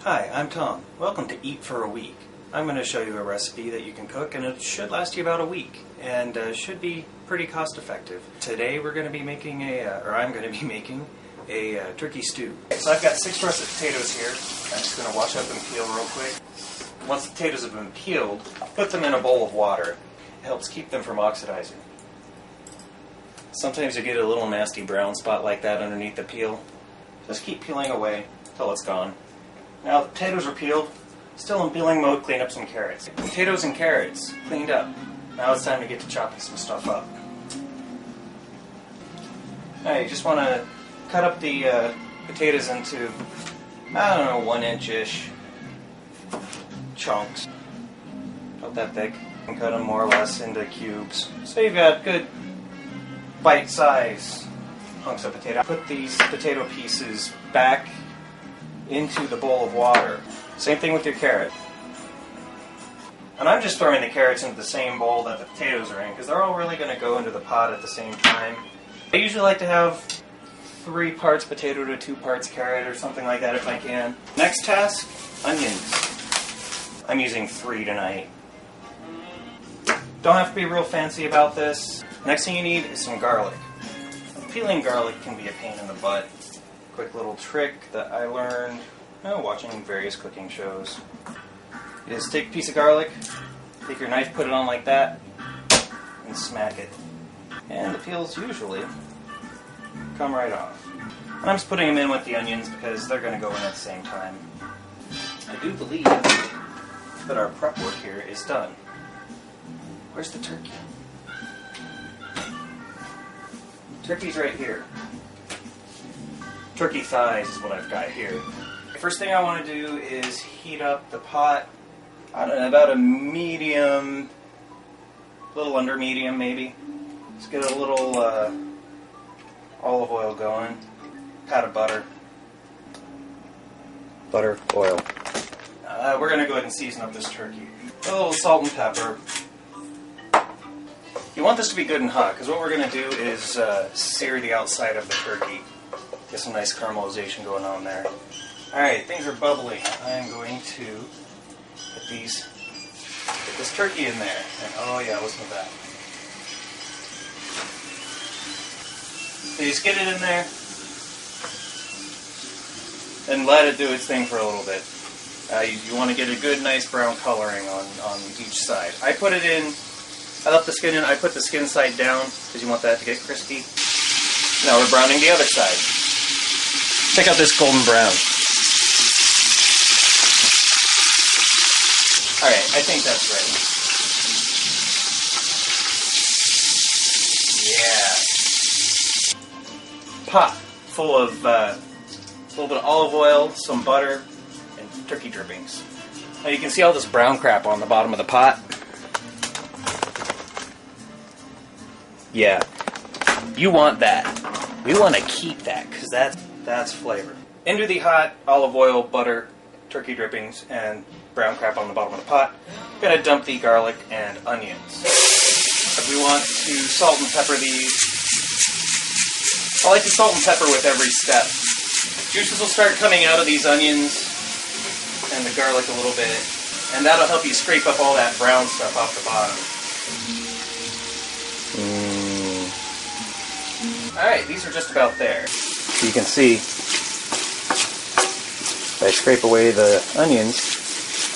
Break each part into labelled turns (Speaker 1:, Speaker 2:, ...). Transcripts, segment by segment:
Speaker 1: Hi, I'm Tom. Welcome to Eat for a Week. I'm going to show you a recipe that you can cook, and it should last you about a week, and should be pretty cost effective. Today we're going to be making I'm going to be making a turkey stew. So I've got 6 roasted potatoes here. I'm just going to wash up and peel real quick. Once the potatoes have been peeled, put them in a bowl of water. It helps keep them from oxidizing. Sometimes you get a little nasty brown spot like that underneath the peel. Just keep peeling away until it's gone. Now the potatoes are peeled. Still in peeling mode, clean up some carrots. Potatoes and carrots cleaned up. Now it's time to get to chopping some stuff up. Now you just want to cut up the potatoes into, I don't know, 1-inch-ish chunks. About that thick. And cut them more or less into cubes. So you've got good bite-size hunks of potato. Put these potato pieces back into the bowl of water. Same thing with your carrot. And I'm just throwing the carrots into the same bowl that the potatoes are in because they're all really going to go into the pot at the same time. I usually like to have 3 parts potato to 2 parts carrot or something like that if I can. Next task, onions. I'm using 3 tonight. Don't have to be real fancy about this. Next thing you need is some garlic. Peeling garlic can be a pain in the butt. Quick little trick that I learned watching various cooking shows is take a piece of garlic, take your knife, put it on like that, and smack it. And the peels usually come right off. And I'm just putting them in with the onions because they're going to go in at the same time. I do believe that our prep work here is done. Where's the turkey? Turkey's right here. Turkey thighs is what I've got here. First thing I want to do is heat up the pot, I don't know, about a medium, a little under medium maybe. Let's get a little olive oil going, pat of butter, oil. We're going to go ahead and season up this turkey. A little salt and pepper. You want this to be good and hot, because what we're going to do is sear the outside of the turkey. Get some nice caramelization going on there. Alright, things are bubbling. I'm going to get this turkey in there. And oh yeah, listen to that. So you just get it in there and let it do its thing for a little bit. You want to get a good, nice brown coloring on each side. I left the skin in. I put the skin side down because you want that to get crispy. Now we're browning the other side. Check out this golden brown. Alright, I think that's ready. Yeah. Pot full of a little bit of olive oil, some butter, and turkey drippings. Now you can see all this brown crap on the bottom of the pot. Yeah. You want that. We want to keep that because that's flavor. Into the hot olive oil, butter, turkey drippings, and brown crap on the bottom of the pot. We're going to dump the garlic and onions. We want to salt and pepper these. I like to salt and pepper with every step. Juices will start coming out of these onions and the garlic a little bit, and that'll help you scrape up all that brown stuff off the bottom. Alright, these are just about there. You can see, if I scrape away the onions,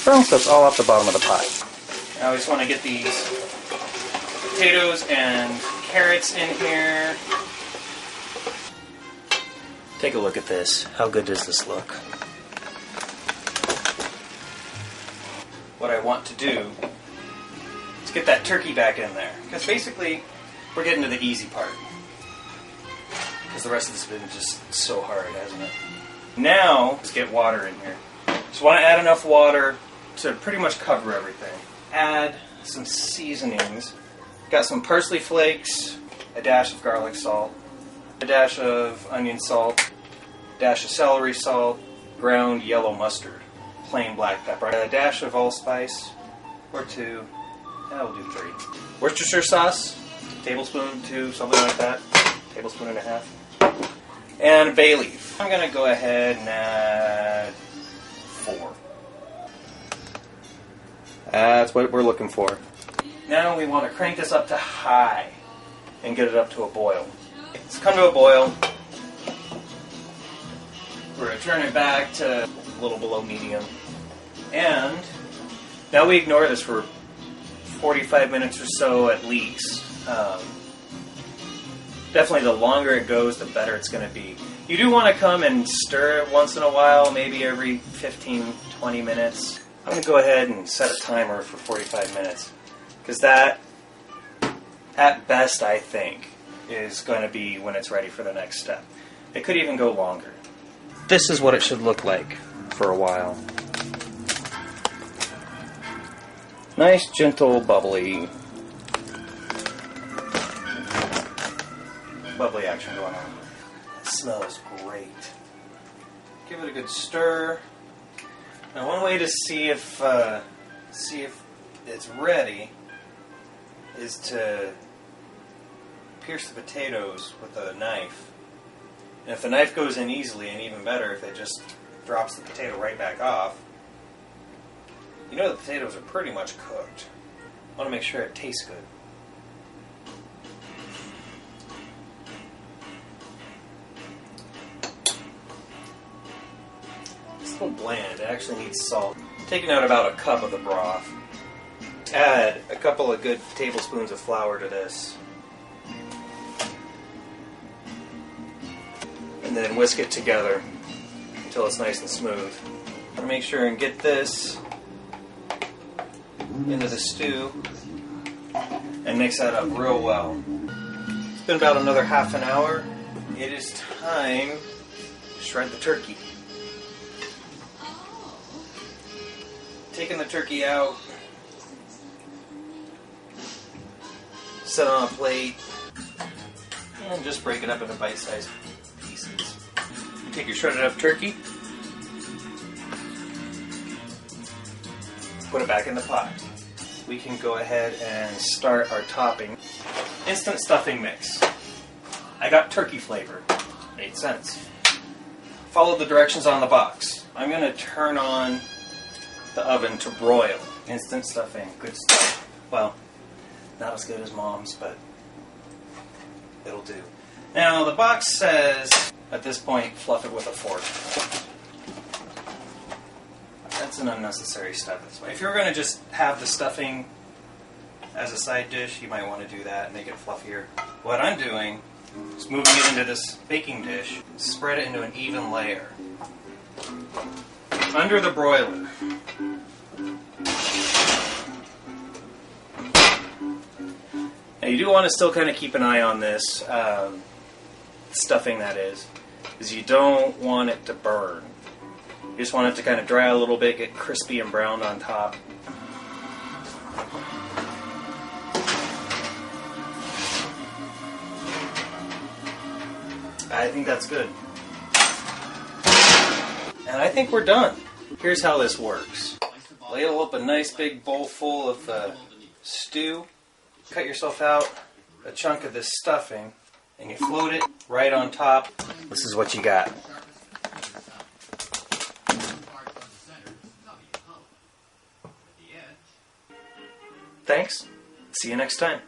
Speaker 1: brown stuff's all off the bottom of the pot. Now we just want to get these potatoes and carrots in here. Take a look at this. How good does this look? What I want to do is get that turkey back in there. Because basically, we're getting to the easy part. Because the rest of this has been just so hard, hasn't it? Now, let's get water in here. Just want to add enough water to pretty much cover everything. Add some seasonings. Got some parsley flakes, a dash of garlic salt, a dash of onion salt, a dash of celery salt, ground yellow mustard, plain black pepper, a dash of allspice, or 2, we'll do 3. Worcestershire sauce, tablespoon, 2, something like that, tablespoon and a half. And bay leaf. I'm going to go ahead and add 4. That's what we're looking for. Now we want to crank this up to high and get it up to a boil. It's come to a boil. We're going to turn it back to a little below medium. And now we ignore this for 45 minutes or so at least. Definitely the longer it goes, the better it's going to be. You do want to come and stir it once in a while, maybe every 15, 20 minutes. I'm going to go ahead and set a timer for 45 minutes. Because that, at best, I think, is going to be when it's ready for the next step. It could even go longer. This is what it should look like for a while. Nice, gentle, bubbly action going on. It smells great. Give it a good stir. Now, one way to see if it's ready is to pierce the potatoes with a knife. And if the knife goes in easily, and even better if it just drops the potato right back off, you know the potatoes are pretty much cooked. I want to make sure it tastes good. It's a little bland. It actually needs salt. Taking out about a cup of the broth. Add a couple of good tablespoons of flour to this. And then whisk it together until it's nice and smooth. I'm going to make sure and get this into the stew and mix that up real well. It's been about another half an hour. It is time to shred the turkey. Taking the turkey out, set on a plate, and just break it up into bite-sized pieces. Take your shredded up turkey, put it back in the pot. We can go ahead and start our topping. Instant stuffing mix. I got turkey flavor. Made sense. Follow the directions on the box. I'm going to turn on the oven to broil. Instant stuffing. Good stuff. Well, not as good as Mom's, but it'll do. Now, the box says, at this point, fluff it with a fork. That's an unnecessary step this way. If you're going to just have the stuffing as a side dish, you might want to do that and make it fluffier. What I'm doing is moving it into this baking dish, spread it into an even layer. Under the broiler. Now you do want to still kind of keep an eye on this stuffing, that is, because you don't want it to burn. You just want it to kind of dry a little bit, get crispy and browned on top. I think that's good. And I think we're done. Here's how this works. Ladle up a nice big bowl full of stew. Cut yourself out a chunk of this stuffing, and you float it right on top. This is what you got. Thanks. See you next time.